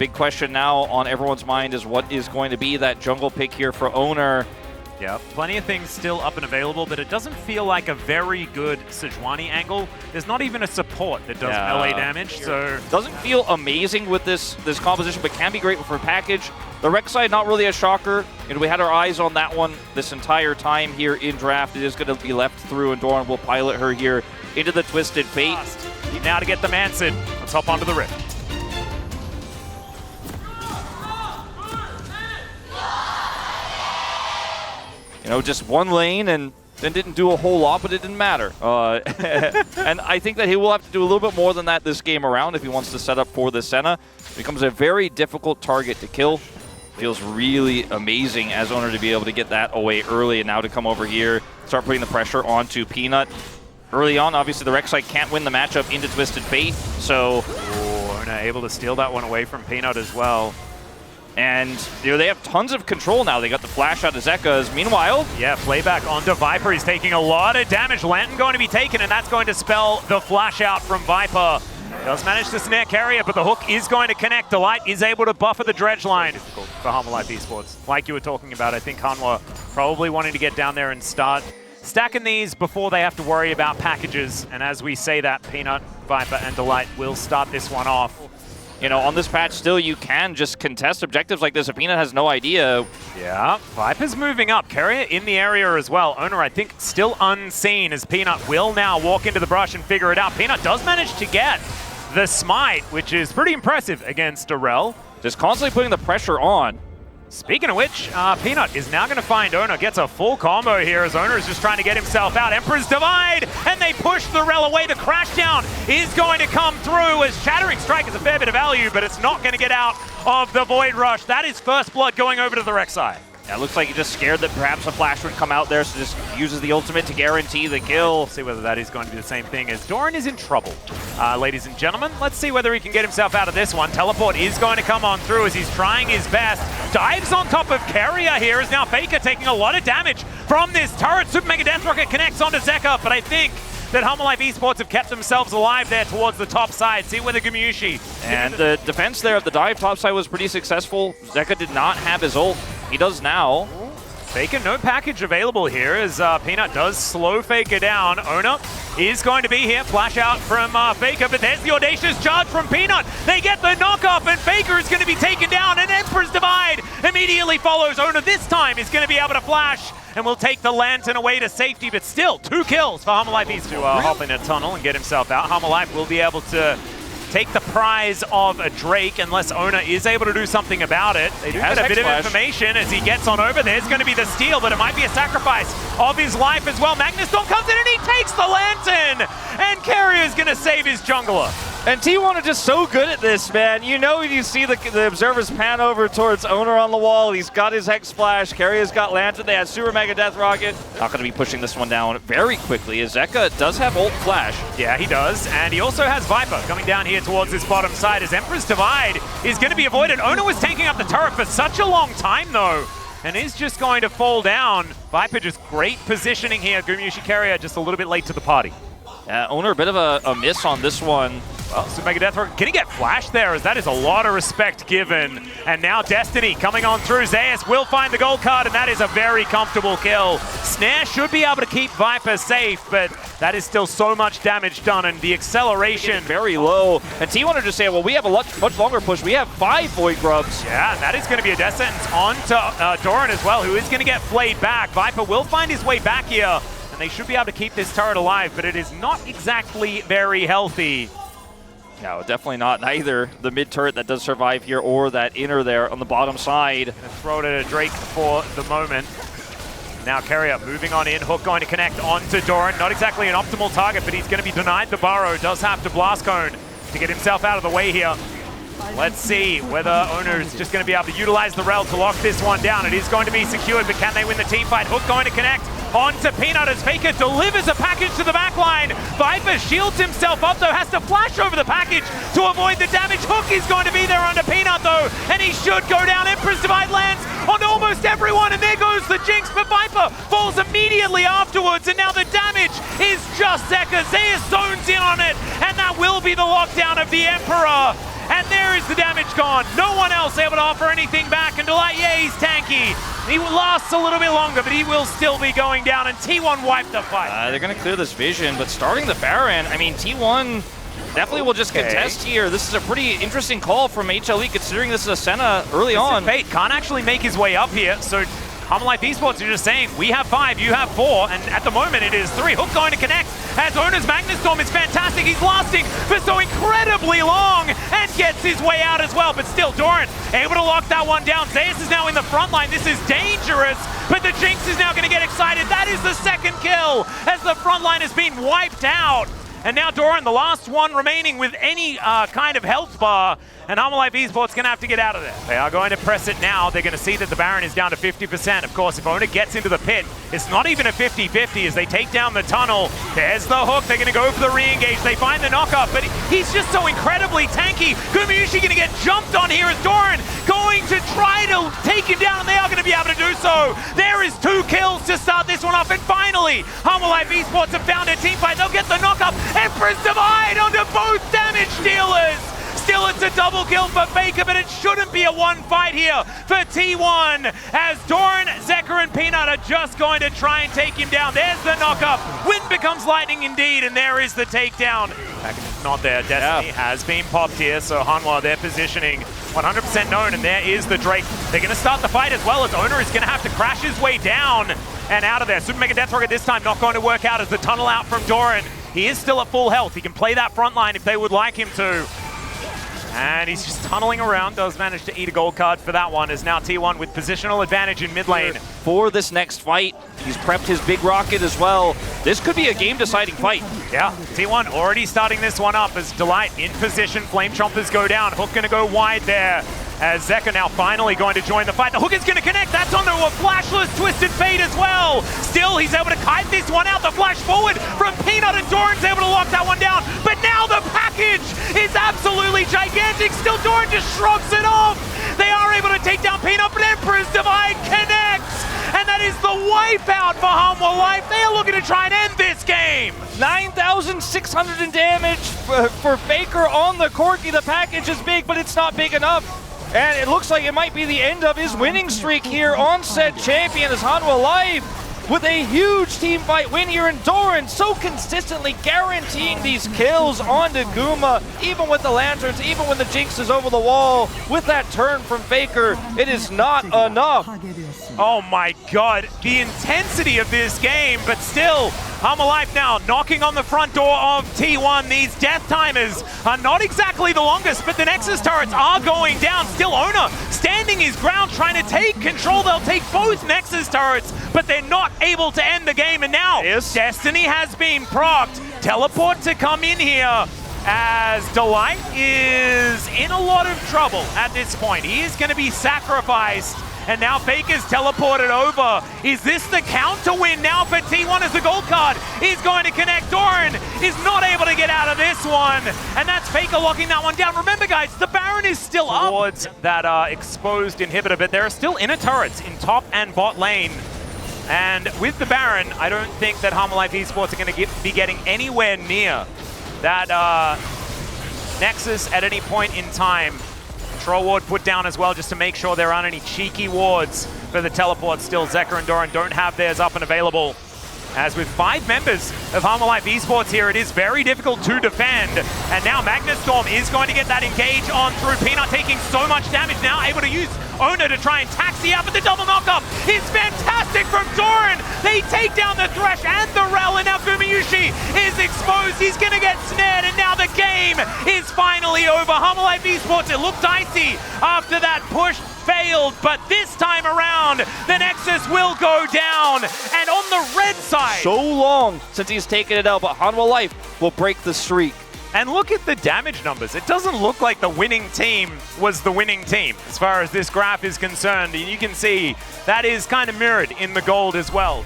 big question now on everyone's mind is what is going to be that jungle pick here for Owner. Yeah, plenty of things still up and available, but it doesn't feel like a very good Sejuani angle. There's not even a support that does melee damage, so... Doesn't feel amazing with this composition, but can be great for package. The Rek'Sai, not really a shocker. We had our eyes on that one this entire time here in draft. It is going to be left through, and Doran will pilot her here into the Twisted Fate. Now to get the Manson. Let's hop onto the Rift. Just one lane and then didn't do a whole lot, but it didn't matter. And I think that he will have to do a little bit more than that this game around if he wants to set up for the Senna. It becomes a very difficult target to kill. Feels really amazing as Owner to be able to get that away early and now to come over here, start putting the pressure onto Peanut. Early on, obviously, the Rek'Sai can't win the matchup into Twisted Fate, so... Owner able to steal that one away from Peanut as well. And they have tons of control now. They got the flash out of Zekka's. Meanwhile, playback onto Viper. He's taking a lot of damage. Lantern going to be taken, and that's going to spell the flash out from Viper. Does manage to snare Carrier, but the hook is going to connect. Delight is able to buffer the dredge line. Difficult for Hanwha Esports. Like you were talking about, I think Hanwha probably wanting to get down there and start stacking these before they have to worry about packages. And as we say that, Peanut, Viper, and Delight will start this one off. On this patch still, you can just contest objectives like this. If Peanut has no idea. Yeah, Viper's moving up. Carrier in the area as well. Owner, I think, still unseen as Peanut will now walk into the brush and figure it out. Peanut does manage to get the smite, which is pretty impressive against Darrell. Just constantly putting the pressure on. Speaking of which, Peanut is now going to find Owner. Gets a full combo here as Owner is just trying to get himself out. Emperor's Divide, and they push the Rel away. The Crashdown is going to come through as Shattering Strike is a fair bit of value, but it's not going to get out of the Void Rush. That is first blood going over to the Rek'Sai. Yeah, it looks like he just scared that perhaps a flash would come out there, so just uses the ultimate to guarantee the kill. See whether that is going to be the same thing as Doran is in trouble. Ladies and gentlemen, let's see whether he can get himself out of this one. Teleport is going to come on through as he's trying his best. Dives on top of Carrier here as now Faker taking a lot of damage from this turret. Super Mega Death Rocket connects onto Zekka, but I think that Hanwha Esports have kept themselves alive there towards the top side. See where the Gamushi. And the defense there of the dive top side was pretty successful. Zekka did not have his ult. He does now. Faker, no package available here as Peanut does slow Faker down. Owner is going to be here. Flash out from Faker, but there's the audacious charge from Peanut. They get the knockoff, and Faker is going to be taken down, and Emperor's Divide immediately follows. Owner this time is going to be able to flash, and will take the Lantern away to safety, but still 2 kills for Hanwha Esports to hop in a tunnel and get himself out. Hanwha will be able to take the prize of a Drake unless Owner is able to do something about it. They do get a bit of information as he gets on over. There's going to be the steal, but it might be a sacrifice of his life as well. Magnustorm comes in and he takes the Lantern! And Carrier is going to save his jungler. And T1 are just so good at this, man. When you see the observers pan over towards Owner on the wall, he's got his Hex Splash, Carrier's got Lantern, they had Super Mega Death Rocket. Not going to be pushing this one down very quickly, as Zekka does have ult Flash. Yeah, he does, and he also has Viper coming down here towards this bottom side as Emperor's Divide is going to be avoided. Owner was taking up the turret for such a long time, though, and is just going to fall down. Viper just great positioning here. Gumushi Carrier just a little bit late to the party. Owner a bit of a miss on this one. Well, Super Mega Death Rocket, can he get Flash there? As that is a lot of respect given. And now Destiny coming on through. Zeus will find the gold card, and that is a very comfortable kill. Snare should be able to keep Viper safe, but that is still so much damage done, and the acceleration very low. And T1 are just saying, well, we have a much longer push. We have 5 Void Grubs. Yeah, and that is going to be a death sentence onto Doran as well, who is going to get flayed back. Viper will find his way back here, and they should be able to keep this turret alive, but it is not exactly very healthy. No, definitely not. Neither the mid turret that does survive here or that inner there on the bottom side. Gonna throw it at a Drake for the moment. Now Carrier moving on in. Hook going to connect onto Doran. Not exactly an optimal target, but he's going to be denied the burrow. Does have to Blast Cone to get himself out of the way here. Let's see whether Owner is just going to be able to utilize the Rel to lock this one down. It is going to be secured, but can they win the team fight? Hook going to connect onto Peanut as Faker delivers a package to the backline. Viper shields himself up though, has to flash over the package to avoid the damage. Hook is going to be there under Peanut though, and he should go down. Emperor's Divide lands on almost everyone, and there goes the jinx, but Viper falls immediately afterwards, and now the damage is just Zekka. Zeus zones in on it, and that will be the lockdown of the Emperor. and there is the damage gone. No one else able to offer anything back, and Delight, yeah, he's tanky. He lasts a little bit longer, but he will still be going down, and T1 wiped the fight. They're going to clear this vision, but starting the Baron, I mean, T1 definitely will just contest here. This is a pretty interesting call from HLE, considering this is a Senna early on. Fate can't actually make his way up here, so Life Esports are just saying, we have 5, you have 4, and at the moment it is 3. Hook going to connect, as Owner's Magnus Storm is fantastic. He's lasting for so incredibly long, and gets his way out as well, but still, Doran able to lock that one down. Zeus is now in the front line. This is dangerous, but the Jinx is now going to get excited. That is the second kill, as the front line has been wiped out. And now Doran, the last one remaining with any kind of health bar, and Life Esports going to have to get out of there. They are going to press it now. They're going to see that the Baron is down to 50%. Of course, if Owner gets into the pit, it's not even a 50-50 as they take down the tunnel. There's the hook. They're going to go for the re-engage. They find the knockup, but he's just so incredibly tanky. Gumayushi going to get jumped on here as Doran going to try to take him down, and they are going to be able to do so. There is 2 kills to start this one off, and finally, Life Esports have found a team fight. They'll get the knockup. Empress Divide onto both damage dealers. Still, it's a double kill for Faker, but it shouldn't be a one fight here for T1, as Doran, Zeker, and Peanut are just going to try and take him down. There's the knockup. Wind becomes lightning indeed, and there is the takedown. Package is not there. Destiny has been popped here, so Hanwha, their positioning 100% known, and there is the Drake. They're going to start the fight as well, as Owner is going to have to crash his way down and out of there. Super Mega Death Rocket this time not going to work out, as the tunnel out from Doran. He is still at full health. He can play that front line if they would like him to. And he's just tunneling around, does manage to eat a gold card for that one, as now T1 with positional advantage in mid lane. For this next fight, he's prepped his big rocket as well. This could be a game-deciding fight. Yeah, T1 already starting this one up as Delight in position. Flame Chompers go down. Hook going to go wide there, as Zeker now finally going to join the fight. The Hook is going to connect. That's onto a flashless Twisted Fate as well. Still, he's able to kite this one out. The flash forward from Peanut, and Doran's able to lock that one down. But now the package is absolutely gigantic. Still, Doran just shrugs it off. They are able to take down Peanut, but Emperor's Divide connects. And that is the wipeout for Hanwha Life. They are looking to try and end this game. 9,600 in damage for Faker on the Corki. The package is big, but it's not big enough. And it looks like it might be the end of his winning streak here on said champion, as Hanwha Life with a huge team fight win here, and Doran so consistently guaranteeing these kills onto Guma, even with the lanterns, even when the Jinx is over the wall. With that turn from Faker, it is not enough. Oh my god, the intensity of this game, but still, Hanwha Life now knocking on the front door of T1. These death timers are not exactly the longest, but the Nexus turrets are going down. Still, Owner standing his ground, trying to take control. They'll take both Nexus turrets, but they're not able to end the game. And now, Destiny has been procced. Teleport to come in here, as Delight is in a lot of trouble at this point. He is going to be sacrificed. And now Faker's teleported over. Is this the counter win now for T1, as the gold card is going to connect? Doran is not able to get out of this one. And that's Faker locking that one down. Remember, guys, the Baron is still up towards that exposed inhibitor, but there are still inner turrets in top and bot lane. And with the Baron, I don't think that Hanwha Life Esports are going to be getting anywhere near that Nexus at any point in time. Control ward put down as well, just to make sure there aren't any cheeky wards for the teleport. Still, Zeker and Doran don't have theirs up and available. As with 5 members of Hanwha Life Esports here, it is very difficult to defend. And now Magnus Storm is going to get that engage on through. Peanut taking so much damage now, able to use Owner to try and taxi out, but the double knockup is fantastic from Doran. They take down the Thresh and the Rel, and now Gumayushi is exposed. He's going to get snared, and now the game is finally over. Hanwha Life Esports, it looked dicey after that push. Failed, but this time around, the Nexus will go down. And on the red side, so long since he's taken it out, but Hanwha Life will break the streak. And look at the damage numbers. It doesn't look like the winning team was the winning team as far as this graph is concerned. And you can see that is kind of mirrored in the gold as well.